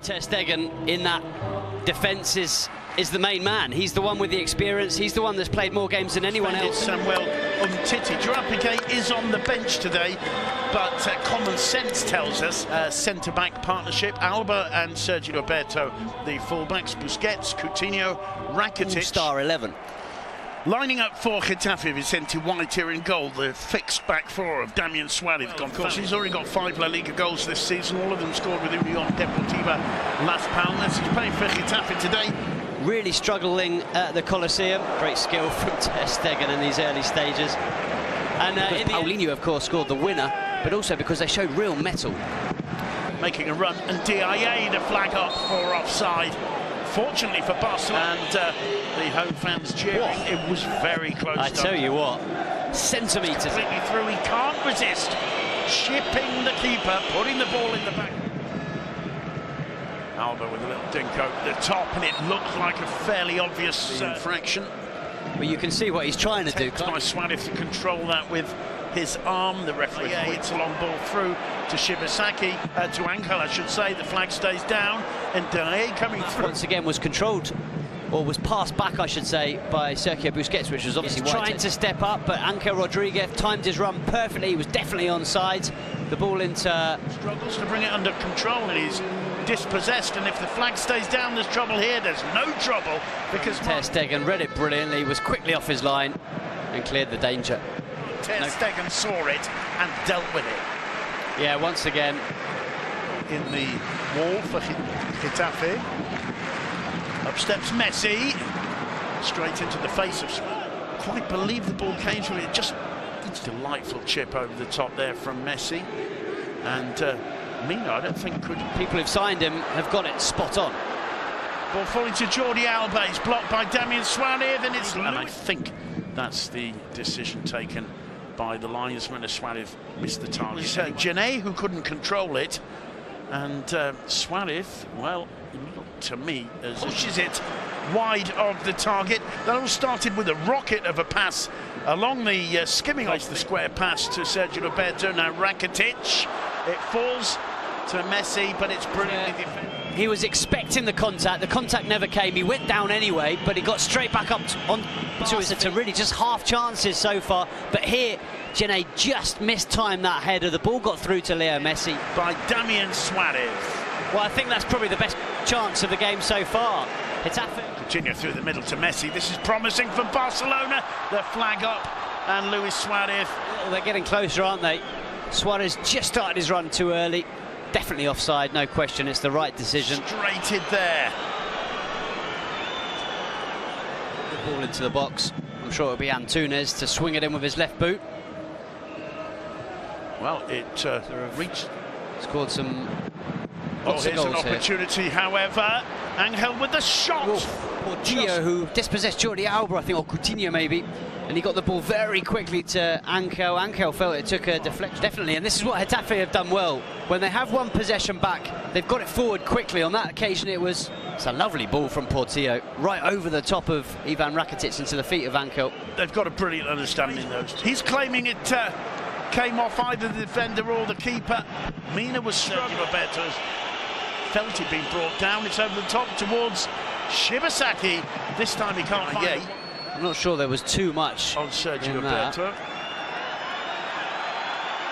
Ter Stegen in that defence is the main man. He's the one with the experience. He's the one that's played more games than anyone else. Samuel Umtiti. Gerard Piqué is on the bench today, but common sense tells us centre-back partnership. Alba and Sergio Roberto, the full-backs. Busquets, Coutinho, Rakitic. All-star 11. Lining up for Getafe, Vicente White here in goal, the fixed back four of Damian Suarez. Of course, he's already got 5 La Liga goals this season, all of them scored with Union Deportiva Las Palmas. He's playing for Getafe today. Really struggling at the Coliseum. Great skill from Ter Stegen in these early stages. And Paulinho, of course, scored the winner, but also because they showed real mettle. Making a run, and DIA the flag up for offside. Fortunately for Barcelona and the home fans cheering, it was very close. I tell you what, centimetres. Completely through, he can't resist. Chipping the keeper, putting the ball in the back. Alba with a little dink over the top, and it looked like a fairly obvious infraction. But you can see what he's trying to do. By Suarez to control that with his arm. The referee hits a long ball through to Shibasaki, to Angel, I should say. The flag stays down, and Dae coming through. Once again was controlled, or was passed back, I should say, by Sergio Busquets, which was obviously trying to step up, but Angel Rodriguez timed his run perfectly. He was definitely onside. The ball into... Struggles to bring it under control, and he's dispossessed, and if the flag stays down, there's trouble here. There's no trouble, because Ter Stegen read it brilliantly, was quickly off his line and cleared the danger. Ter Stegen saw it and dealt with it. Yeah, once again. In the wall for Getafe. Up steps Messi. Straight into the face of... Quite believe the ball came to it. Just it's a delightful chip over the top there from Messi. And Mina, I don't think could... People who've signed him have got it spot on. Ball falling to Jordi Alba. He's blocked by Damian Suarez, and it's... And I think that's the decision taken by the linesman as Suarez missed the target. It was Genet who couldn't control it, and Suarez, well, to me, as pushes it wide of the target. That all started with a rocket of a pass along the skimming off the square pass to Sergio Roberto. Now Rakitic, it falls to Messi, but it's brilliantly defended. He was expecting the contact never came. He went down anyway, but he got straight back up onto it. To really just half chances so far, but here Genet just mistimed that header. The ball got through to Leo Messi by Damian Suarez. Well, I think that's probably the best chance of the game so far. Coutinho through the middle to Messi. This is promising for Barcelona. The flag up, and Luis Suarez. Oh, they're getting closer, aren't they? Suarez just started his run too early. Definitely offside, no question. It's the right decision. Straighted there. The ball into the box. I'm sure it'll be Antunes to swing it in with his left boot. Well, it reached. Scored some. Oh, here's an opportunity, here. However. Angel with the shot. Portillo, who dispossessed Jordi Alba, I think, or Coutinho maybe, and he got the ball very quickly to Angel. Angel felt it took a deflection, definitely, and this is what Getafe have done well. When they have one possession back, they've got it forward quickly. On that occasion, it's a lovely ball from Portillo, right over the top of Ivan Rakitic into the feet of Angel. They've got a brilliant understanding in those two. He's claiming it came off either the defender or the keeper. Mina was struggling. Roberto's felt it being brought down. It's over the top towards Shibasaki. This time he can't find it. I'm not sure there was too much on Sergio Roberto.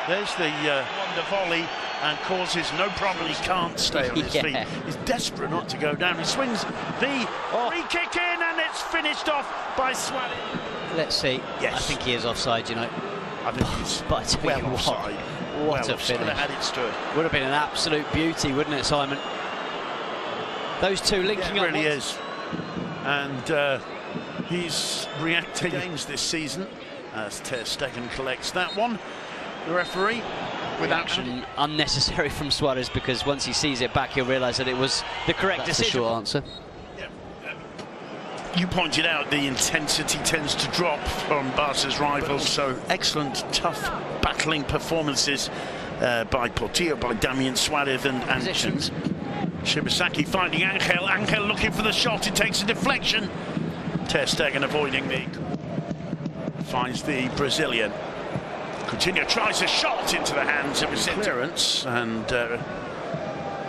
There's the wonder volley, and causes no problem. He can't stay on his feet. He's desperate not to go down. He swings the free kick in, and it's finished off by Suarez. Let's see. Yes. I think he is offside, you know. I think he's well offside. What a finish. Had it stood. Would have been an absolute beauty, wouldn't it, Simon? Those two linking up. It really is. And he's reacting games this season as Ter Stegen collects that one. The referee with action unnecessary from Suarez, because once he sees it back, he'll realise that it was the correct decision. The short answer. You pointed out the intensity tends to drop from Barca's rivals, so excellent, tough, battling performances by Portillo, by Damian Suarez and Shibasaki finding Angel. Angel looking for the shot, it takes a deflection. Ter Stegen avoiding finds the Brazilian. Coutinho tries a shot into the hands of his clearance, and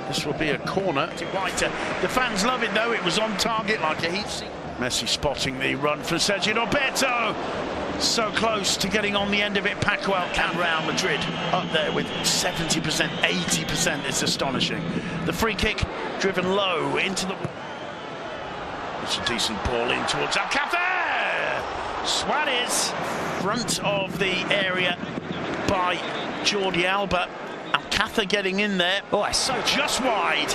This will be a corner. The fans love it though, it was on target like a heat. Messi spotting the run from Sergio Roberto. So close to getting on the end of it. Paco and Real Madrid up there with 70%, 80%. It's astonishing. The free kick driven low into the... It's a decent ball in towards Alcácer. Suarez, front of the area by Jordi Alba. Alcácer getting in there. Oh, it's so just wide.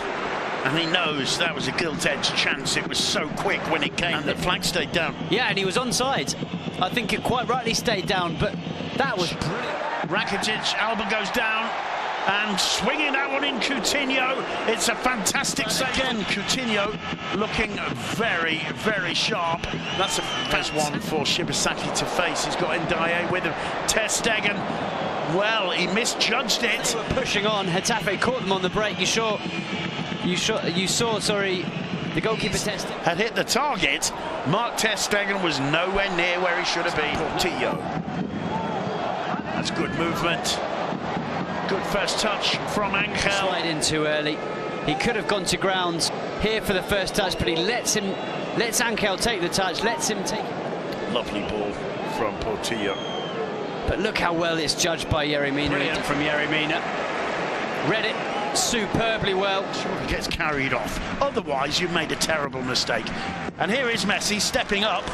And he knows that was a gilt-edged chance. It was so quick when it came. And the flag stayed down. Yeah, and he was onside. I think it quite rightly stayed down, but that was brilliant. Rakitic, Alba goes down. And swinging that one in Coutinho. It's a fantastic save. Again, Coutinho looking very, very sharp. That's a fast one for Shibasaki to face. He's got Ndiaye with him. Ter Stegen, well, he misjudged it. They were pushing on. Getafe caught them on the break. You saw, the goalkeeper test had hit the target. Mark Ter Stegen was nowhere near where he should have been. Portillo. That's good movement. Good first touch from Angel. Slide in too early. He could have gone to ground here for the first touch, but he lets Angel take the touch, lets him take it. Lovely ball from Portillo. But look how well it's judged by Yerry Mina. Brilliant from Yerry Mina. Read it superbly well. Sure, he gets carried off. Otherwise, you've made a terrible mistake. And here is Messi stepping up.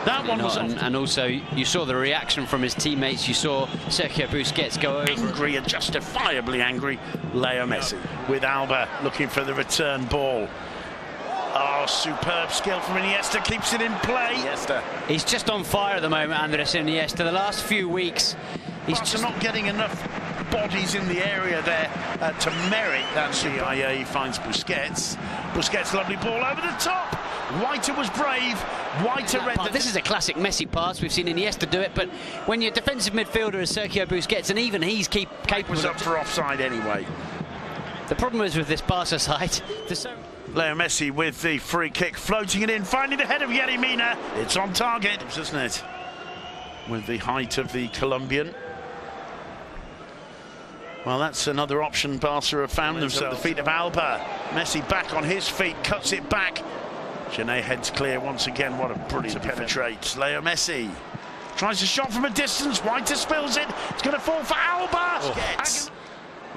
That one was on. And also, you saw the reaction from his teammates. You saw Sergio Busquets go over. Angry and justifiably angry. Leo Messi with Alba looking for the return ball. Oh, superb skill from Iniesta, keeps it in play. Iniesta. He's just on fire at the moment, Andres Iniesta. The last few weeks, he's just not getting enough bodies in the area there to merit that. CIA finds Busquets. Busquets, lovely ball over the top. Whiter was brave. Whiter read the... This is a classic Messi pass. We've seen Iniesta do it, but when your defensive midfielder is Sergio Busquets, and even he's capable was up for offside anyway. The problem is with this Barca side. Leo Messi with the free kick, floating it in, finding the head of Yerry Mina. It's on target, isn't it? With the height of the Colombian. Well, that's another option Barca have found themselves. The feet of Alba. Messi back on his feet, cuts it back. Genet heads clear once again. What a brilliant penetrate. Leo Messi tries a shot from a distance. Whiter spills it. It's going to fall for Alba. Oh.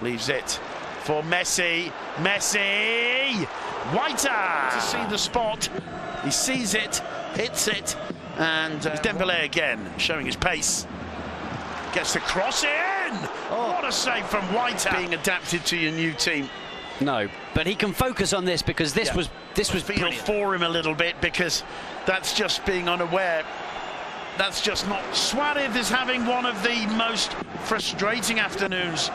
Leaves it for Messi. Messi! Whiter! To see the spot. He sees it, hits it, and Dembélé again, showing his pace. Gets the cross in! Oh. What a save from Whiter. Being adapted to your new team. No, but he can focus on this because this was feel for him a little bit, because that's just being unaware. That's just not. Suarez is having one of the most frustrating afternoons